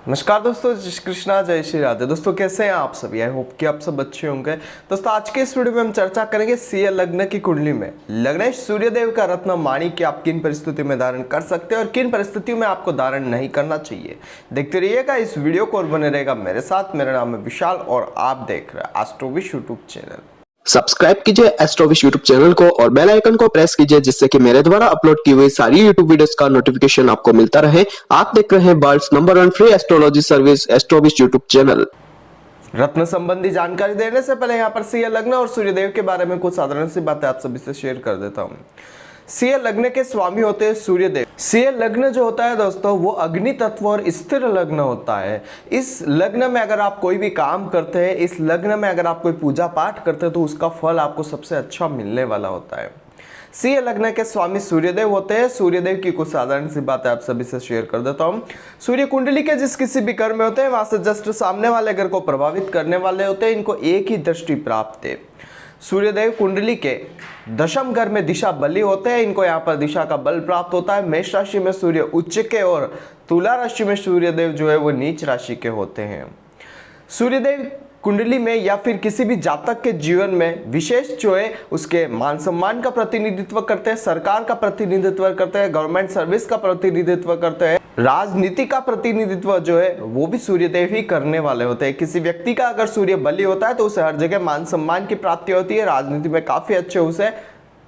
नमस्कार दोस्तों, जय श्री कृष्णा, जय श्री राधे। दोस्तों कैसे हैं आप सभी? आई होप कि आप सब अच्छे होंगे। दोस्तों आज के इस वीडियो में हम चर्चा करेंगे सीए लग्न की कुंडली में लग्नेश सूर्यदेव का रत्न माणिक्य आप किन परिस्थितियों में धारण कर सकते हैं और किन परिस्थितियों में आपको धारण नहीं करना चाहिए। देखते रहिएगा इस वीडियो को और बने रहेगा मेरे साथ। मेरा नाम है विशाल और आप देख रहे हैं एस्ट्रोविश यूट्यूब चैनल। सब्सक्राइब कीजिए एस्ट्रोविश यूट्यूब चैनल को और बेल आइकन को प्रेस कीजिए जिससे कि मेरे द्वारा अपलोड की हुई सारी यूट्यूब वीडियोस का नोटिफिकेशन आपको मिलता रहे। आप देख रहे हैं world's number 1 free astrology service Astrowish YouTube channel. रत्न संबंधी जानकारी देने से पहले यहाँ पर सीए लग्न और सूर्यदेव के बारे में कुछ साधारण सी बातें आप सभी से शेयर कर देता हूँ। सीए लग्न के स्वामी होते हैं सूर्यदेव। सीए लग्न जो होता है दोस्तों वो अग्नि तत्व और स्थिर लग्न होता है। इस लग्न में अगर आप कोई भी काम करते हैं, इस लग्न में अगर आप कोई पूजा पाठ करते हैं तो उसका फल आपको सबसे अच्छा मिलने वाला होता है। सीए लग्न के स्वामी सूर्यदेव होते हैं। सूर्यदेव की कुछ साधारण सी बातें आप सभी से शेयर कर देता हूं। सूर्य कुंडली के जिस किसी भी घर में होते हैं वहां से जस्ट सामने वाले घर को प्रभावित करने वाले होते हैं। इनको एक ही दृष्टि प्राप्त है। सूर्यदेव कुंडली के दशम घर में दिशा बली होते हैं। इनको यहाँ पर दिशा का बल प्राप्त होता है। मेष राशि में सूर्य उच्च के और तुला राशि में सूर्यदेव जो है वो नीच राशि के होते हैं। सूर्यदेव कुंडली में या फिर किसी भी जातक के जीवन में विशेष जो है उसके मान सम्मान का प्रतिनिधित्व करते हैं, सरकार का प्रतिनिधित्व करते हैं, गवर्नमेंट सर्विस का प्रतिनिधित्व करते हैं, राजनीति का प्रतिनिधित्व जो है वो भी सूर्यदेव ही करने वाले होते हैं। किसी व्यक्ति का अगर सूर्य बली होता है तो उसे हर जगह मान सम्मान की प्राप्ति होती है। राजनीति में काफी अच्छे उसे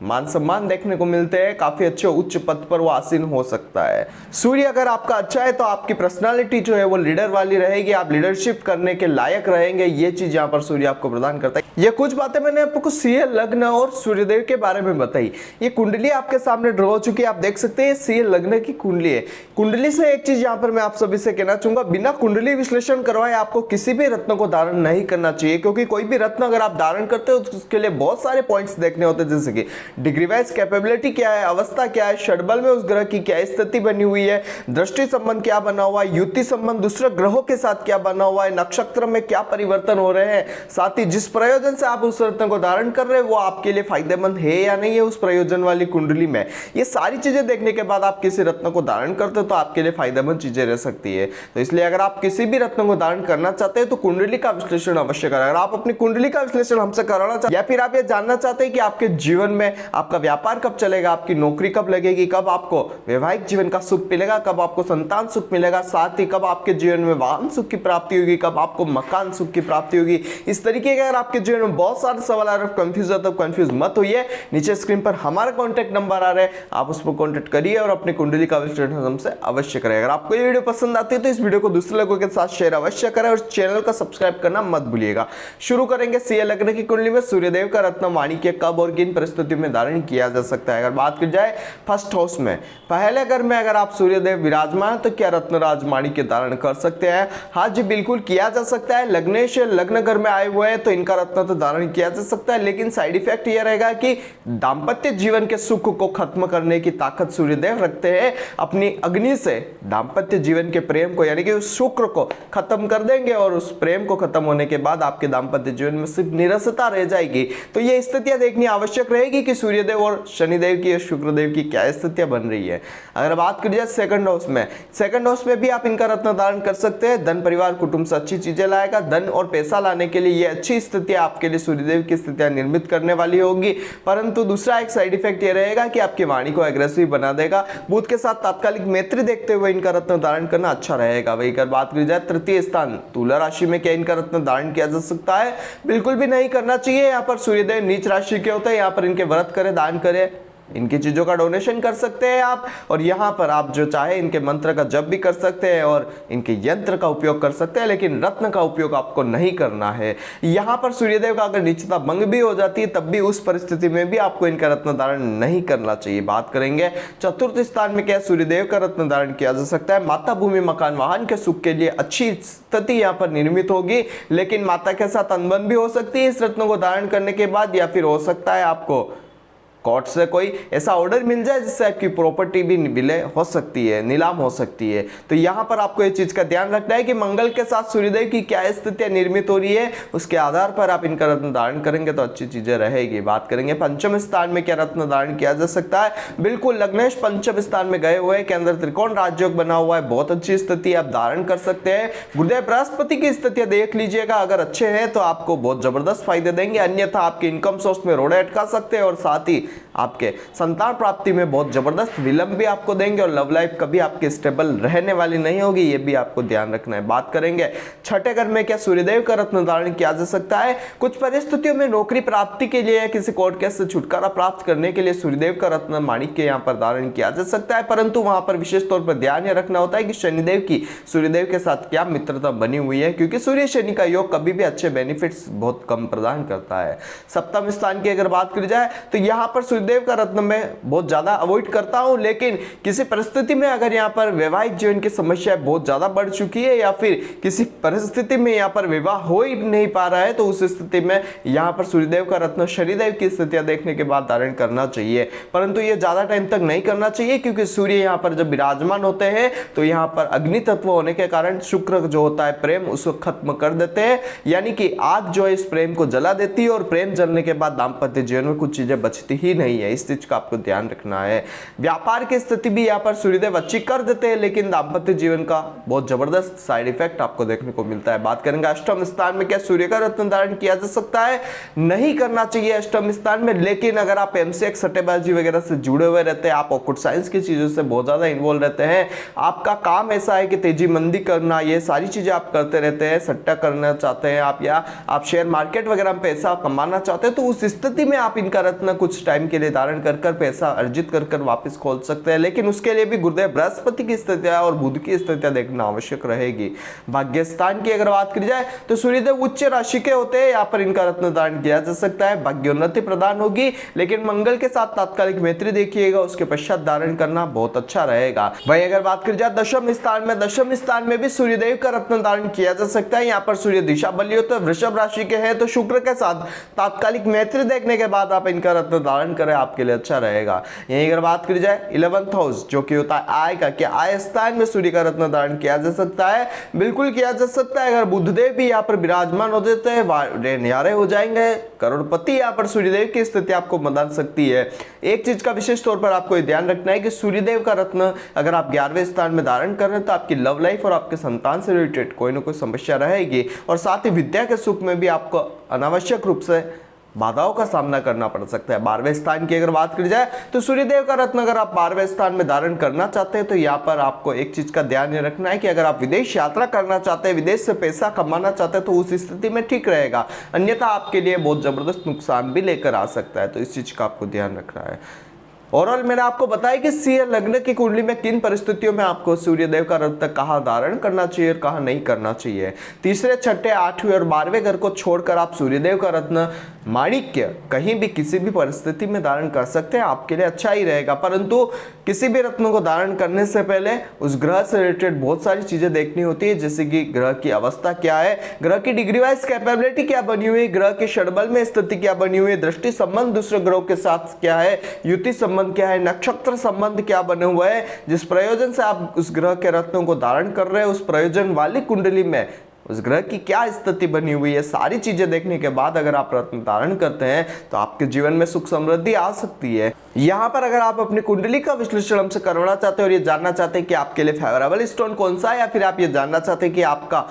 मान सम्मान देखने को मिलते हैं। काफी अच्छे उच्च पद पर वो आसीन हो सकता है। सूर्य अगर आपका अच्छा है तो आपकी पर्सनालिटी जो है वो लीडर वाली रहेगी। आप लीडरशिप करने के लायक रहेंगे। ये चीज यहाँ पर सूर्य आपको प्रदान करता है। ये कुछ बातें मैंने आपको सीए लग्न और सूर्यदेव के बारे में बताई। ये कुंडली आपके सामने ड्रॉ हो चुकी है। आप देख सकते हैं सीए लग्न की कुंडली है। कुंडली से एक चीज यहाँ पर मैं आप सभी से कहना चाहूंगा, बिना कुंडली विश्लेषण करवाए आपको किसी भी रत्न को धारण नहीं करना चाहिए, क्योंकि कोई भी रत्न अगर आप धारण करते हो तो उसके लिए बहुत सारे पॉइंट्स देखने होते हैं, जैसे कि डिग्री वाइज कैपेबिलिटी क्या है, अवस्था क्या है, षडबल में उस ग्रह की क्या स्थिति बनी हुई है, दृष्टि संबंध क्या बना हुआ है, युति संबंध दूसरे ग्रहों के साथ क्या बना हुआ है, नक्षत्र में क्या परिवर्तन हो रहे हैं, साथ ही जिस प्रयोजन से आप उस रत्न को धारण कर रहे हैं वो आपके लिए फायदेमंद है या नहीं है उस प्रयोजन वाली कुंडली में। ये सारी चीजें देखने के बाद आप किसी रत्न को धारण करते हो तो आपके लिए फायदेमंद चीजें रह सकती है। तो इसलिए अगर आप किसी भी रत्न को धारण करना चाहते हैं तो कुंडली का विश्लेषण अवश्य करें। अगर आप अपनी कुंडली का विश्लेषण हमसे कराना चाहते हैं या फिर आप ये जानना चाहते हैं कि आपके जीवन में आपका व्यापार कब चलेगा, आपकी नौकरी कब लगेगी, कब आपको वैवाहिक जीवन का सुख मिलेगा, कब आपको संतान सुख मिलेगा, साथ ही कब आपके जीवन में वाहन सुख की प्राप्ति होगी, कब आपको मकान सुख की प्राप्ति होगी, इस तरीके के अगर आपके जीवन में बहुत सारे सवाल आ रहे हैं, कंफ्यूज है तो कंफ्यूज मत होइए। नीचे स्क्रीन पर हमारा कॉन्टैक्ट नंबर आ रहा है, आप उस पर कॉन्टैक्ट करिए और अपनी कुंडली का विश्लेषण हमसे अवश्य करें। अगर आपको ये वीडियो पसंद आती है तो इस वीडियो को दूसरे लोगों के साथ शेयर अवश्य करें और चैनल का सब्सक्राइब करना मत भूलिएगा। शुरू करेंगे सीए लग्न की कुंडली में सूर्यदेव का रत्न माणिक्य कब और किन परिस्थितियों में धारण किया जा सकता है। अगर बात की जाए फर्स्ट हाउस में, पहले घर में अगर आप सूर्यदेव विराजमान तो क्या रत्नराज माणिक्य धारण कर सकते हैं? हाँ जी, बिल्कुल किया जा सकता है। लग्नेश लग्न घर में आए हुए हैं तो इनका रत्न तो धारण किया जा सकता है, लेकिन साइड इफेक्ट यह रहेगा कि दाम्पत्य जीवन के सुख को खत्म करने की ताकत सूर्यदेव रखते हैं। अपनी अग्नि से दाम्पत्य जीवन के प्रेम को यानी कि उस शुक्र को खत्म कर देंगे और उस प्रेम को खत्म होने के बाद आपके दाम्पत्य जीवन में सिर्फ निरसता रह जाएगी। तो ये स्थितियां देखनी आवश्यक रहेगी कि सूर्यदेव और शनिदेव की, शुक्रदेव की क्या स्थितियां बन रही है। अगर बात करी जाए सेकंड हाउस में, सेकंड हाउस में भी आप इनका रत्न धारण कर सकते हैं। धन, परिवार, कुटुंब से अच्छी चीजें लाएगा। धन और पैसा लाने के लिए ये अच्छी स्थितियां आपके लिए सूर्यदेव की स्थितियां निर्मित करने वाली होगी, परंतु दूसरा एक साइड इफेक्ट ये रहेगा कि आपकी वाणी को एग्रेसिव बना देगा। बुध के साथ तात्कालिक मैत्री देखते हुए इनका रत्न धारण करना अच्छा रहेगा। वही अगर बात करी जाए तृतीय स्थान तुला राशि में, क्या इनका रत्न धारण किया जा सकता है? बिल्कुल भी नहीं करना चाहिए। यहाँ पर सूर्यदेव नीच राशि के होते हैं। यहाँ पर इनके व्रत करें, दान करें, इनकी चीजों का डोनेशन कर सकते हैं आप, और यहाँ पर आप जो चाहे इनके मंत्र का जप भी कर सकते हैं और इनके यंत्र का उपयोग कर सकते हैं, लेकिन रत्न का उपयोग आपको नहीं करना है। यहाँ पर सूर्यदेव का अगर नीचता भंग भी हो जाती है तब भी उस परिस्थिति में भी आपको इनका रत्न धारण नहीं करना चाहिए। बात करेंगे चतुर्थ स्थान में, क्या सूर्यदेव का रत्न धारण किया जा सकता है? माता, भूमि, मकान, वाहन के सुख के लिए अच्छी स्थिति यहाँ पर निर्मित होगी, लेकिन माता के साथ अनबन भी हो सकती है इस रत्न को धारण करने के बाद, या फिर हो सकता है आपको कोर्ट से कोई ऐसा ऑर्डर मिल जाए जिससे आपकी प्रॉपर्टी भी विलय हो सकती है, नीलाम हो सकती है। तो यहाँ पर आपको ये चीज का ध्यान रखना है कि मंगल के साथ सूर्यदेव की क्या स्थितियां निर्मित हो रही है, उसके आधार पर आप इनका रत्न धारण करेंगे तो अच्छी चीजें रहेगी। बात करेंगे पंचम स्थान में क्या रत्न धारण किया जा सकता है। बिल्कुल लग्नेश पंचम स्थान में गए हुए के अंदर त्रिकोण राजयोग बना हुआ है, बहुत अच्छी स्थिति आप धारण कर सकते हैं। गुरुदेव बृहस्पति की स्थितियां देख लीजिएगा, अगर अच्छे हैं तो आपको बहुत जबरदस्त फायदे देंगे, अन्यथा आपके इनकम सोर्स में रोड़े अटका सकते हैं और साथ ही आपके संतान प्राप्ति में बहुत जबरदस्त विलंब भी आपको देंगे और लव लाइफ कभी आपकी स्टेबल रहने वाली नहीं होगी, ये भी आपको ध्यान रखना है। बात करेंगे छठे घर में क्या सूर्यदेव का रत्न धारण किया जा सकता है। कुछ परिस्थितियों में नौकरी प्राप्ति के लिए या किसी कोर्ट केस से छुटकारा प्राप्त करने के लिए सूर्यदेव का रत्न माणिक्य यहाँ पर धारण किया जा सकता है, परंतु वहां पर विशेष तौर पर ध्यान रखना होता है कि शनिदेव की सूर्यदेव के साथ क्या मित्रता बनी हुई है, क्योंकि सूर्य शनि का योग कभी भी अच्छे बेनिफिट्स बहुत कम प्रदान करता है। सप्तम स्थान की अगर बात करी जाए तो यहाँ पर सूर्यदेव का रत्न मैं बहुत ज्यादा अवॉइड करता हूं, लेकिन किसी परिस्थिति में अगर यहाँ पर वैवाहिक जीवन की समस्या बहुत ज्यादा बढ़ चुकी है या फिर किसी परिस्थिति में यहाँ पर विवाह हो ही नहीं पा रहा है तो उस स्थिति में यहाँ पर सूर्यदेव का रत्न शनिदेव की स्थितियां देखने के बाद धारण करना चाहिए, परंतु ये ज्यादा टाइम तक नहीं करना चाहिए क्योंकि सूर्य यहाँ पर जब विराजमान होते हैं तो यहाँ पर अग्नि तत्व होने के कारण शुक्र जो होता है प्रेम उसको खत्म कर देते हैं, यानी कि आग जो है इस प्रेम को जला देती है और प्रेम जलने के बाद दाम्पत्य जीवन में कुछ चीजें बचती ही नहीं है। इस चीज का आपको ध्यान रखना है। व्यापार की स्थिति भी यहाँ पर सूर्यदेव अच्छी कर देते हैं, लेकिन दाम्पत्य जीवन का बहुत जबरदस्त साइड इफेक्ट आपको देखने को मिलता है। बात करेंगे अष्टम स्थान में क्या सूर्य का रत्न धारण किया जा सकता है। नहीं करना चाहिए अष्टम स्थान में, लेकिन अगर आप एमसीएक्स सट्टेबाजी वगैरह से जुड़े हुए रहते हैं, आप ऑक्युल्ट साइंस की चीजों से बहुत ज्यादा इन्वॉल्व रहते हैं, आपका काम ऐसा है कि तेजी मंदी करना, ये सारी चीजें आप करते रहते हैं, सट्टा करना चाहते हैं आप या आप शेयर मार्केट वगैरह में पैसा कमाना चाहते हैं, तो उस स्थिति में आप इनका रत्न कुछ टाइम के लिए धारण कर पैसा अर्जित कर वापस खोल सकते हैं, लेकिन उसके लिए भी गुरुदेव बृहस्पति की स्थितियां और बुध की स्थितियां देखना आवश्यक रहेगी। भाग्य स्थान की अगर बात की जाए तो सूर्यदेव उच्च राशि के होते हैं, यहाँ पर इनका रत्न धारण किया जा सकता है, भाग्योन्नति प्रदान होगी, लेकिन मंगल के साथ तात्कालिक मैत्री देखिएगा, उसके पश्चात धारण करना बहुत अच्छा रहेगा। वही अगर बात की जाए दशम स्थान में भी सूर्यदेव का रत्न धारण किया जा सकता है। यहाँ पर सूर्य दिशा बली होता है, वृषभ राशि के हैं, तो शुक्र के साथ तात्कालिक मैत्री देखने के बाद आप इनका रत्न धारण करें, आपके लिए अच्छा रहेगा। यही अगर बात की जाए 11th हाउस जो कि होता है आय का, क्या आय स्थान में सूर्य का रत्न धारण किया जा सकता है। बिल्कुल किया जा सकता है। अगर बुधदेव भी यहाँ पर विराजमान हो जाते हैं, न्यारे हो जाएंगे, करोड़पति यहाँ पर सूर्यदेव की स्थिति आपको बदल सकती है। एक चीज का विशेष तौर पर आपको ध्यान रखना है कि सूर्यदेव का रत्न अगर आप 11वें स्थान में धारण कर रहे हैं तो आपकी लव लाइफ और आपके संतान से रिलेटेड कोई ना कोई समस्या रहेगी, और साथ ही विद्या के सुख में भी आपको अनावश्यक रूप से बाधाओं का सामना करना पड़ सकता है। 12वें स्थान की अगर बात की जाए तो सूर्यदेव का रत्न अगर आप 12वें स्थान में धारण करना चाहते हैं तो यहाँ पर आपको एक चीज का ध्यान रखना है कि अगर आप विदेश यात्रा करना चाहते हैं, विदेश से पैसा कमाना चाहते हैं तो उस स्थिति में ठीक रहेगा, अन्यथा आपके लिए बहुत जबरदस्त नुकसान भी लेकर आ सकता है, तो इस चीज का आपको ध्यान रखना है। ओवरऑल मैंने आपको बताया कि सिंह लग्न की कुंडली में किन परिस्थितियों में आपको सूर्यदेव का रत्न कहाँ धारण करना चाहिए और कहाँ नहीं करना चाहिए। तीसरे, छठे, 8वें और 12वें घर को छोड़कर आप सूर्यदेव का रत्न माणिक्य कहीं भी किसी भी परिस्थिति में धारण कर सकते हैं, आपके लिए अच्छा ही रहेगा, परंतु किसी भी रत्न को धारण करने से पहले उस ग्रह से रिलेटेड बहुत सारी चीजें देखनी होती है, जैसे कि ग्रह की अवस्था क्या है, ग्रह की डिग्री वाइज कैपेबिलिटी क्या बनी हुई है, ग्रह के षडबल में स्थिति क्या बनी हुई है, दृष्टि संबंध दूसरे ग्रहों के साथ क्या है, युति संबंध क्या है, नक्षत्र संबंध क्या बने हुए हैं, जिस प्रयोजन से आप उस ग्रह के रत्नों को धारण कर रहे हैं उस प्रयोजन वाली कुंडली में उस ग्रह की क्या स्थिति बनी हुई है, सारी चीजें देखने के बाद अगर आप रत्न धारण करते हैं तो आपके जीवन में सुख समृद्धि आ सकती है। यहाँ पर अगर आप अपनी कुंडली का विश्लेषण हमसे करवाना चाहते हैं और ये जानना चाहते हैं कि आपके लिए फेवरेबल स्टोन कौन सा है, या फिर आप ये जानना चाहते हैं कि आपका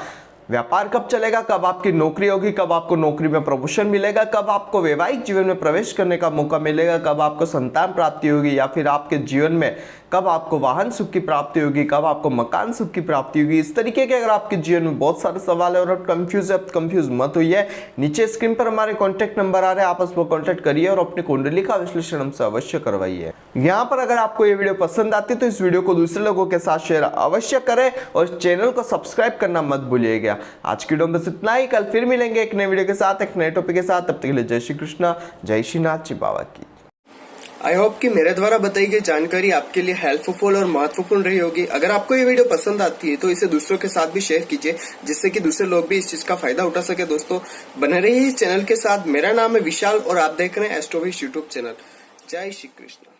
व्यापार कब चलेगा, कब आपकी नौकरी होगी, कब आपको नौकरी में प्रमोशन मिलेगा, कब आपको वैवाहिक जीवन में प्रवेश करने का मौका मिलेगा, कब आपको संतान प्राप्ति होगी, या फिर आपके जीवन में कब आपको वाहन सुख की प्राप्ति होगी, कब आपको मकान सुख की प्राप्ति होगी, इस तरीके के अगर आपके जीवन में बहुत सारे सवाल है और आप कंफ्यूज मत होइए, नीचे स्क्रीन पर हमारे कॉन्टैक्ट नंबर आ रहे हैं, आप उस पर कॉन्टैक्ट करिए और अपनी कुंडली का विश्लेषण हमसे अवश्य करवाइए। यहाँ पर अगर आपको ये वीडियो पसंद आती है तो इस वीडियो को दूसरे लोगों के साथ शेयर अवश्य करें और चैनल को सब्सक्राइब करना मत भूलिएगा। आज की वीडियो में बस इतना ही, कल फिर मिलेंगे एक नए वीडियो के साथ, एक नए टॉपिक के साथ। तब तक के लिए जय श्री कृष्णा, जय श्रीनाथ जी बाबा की। आई होप कि मेरे द्वारा बताई गई जानकारी आपके लिए हेल्पफुल और महत्वपूर्ण रही होगी। अगर आपको ये वीडियो पसंद आती है तो इसे दूसरों के साथ भी शेयर कीजिए, जिससे कि दूसरे लोग भी इस चीज का फायदा उठा सके। दोस्तों बने रहिए इस चैनल के साथ। मेरा नाम है विशाल और आप देख रहे हैं एस्ट्रोविश यूट्यूब चैनल। जय श्री कृष्ण।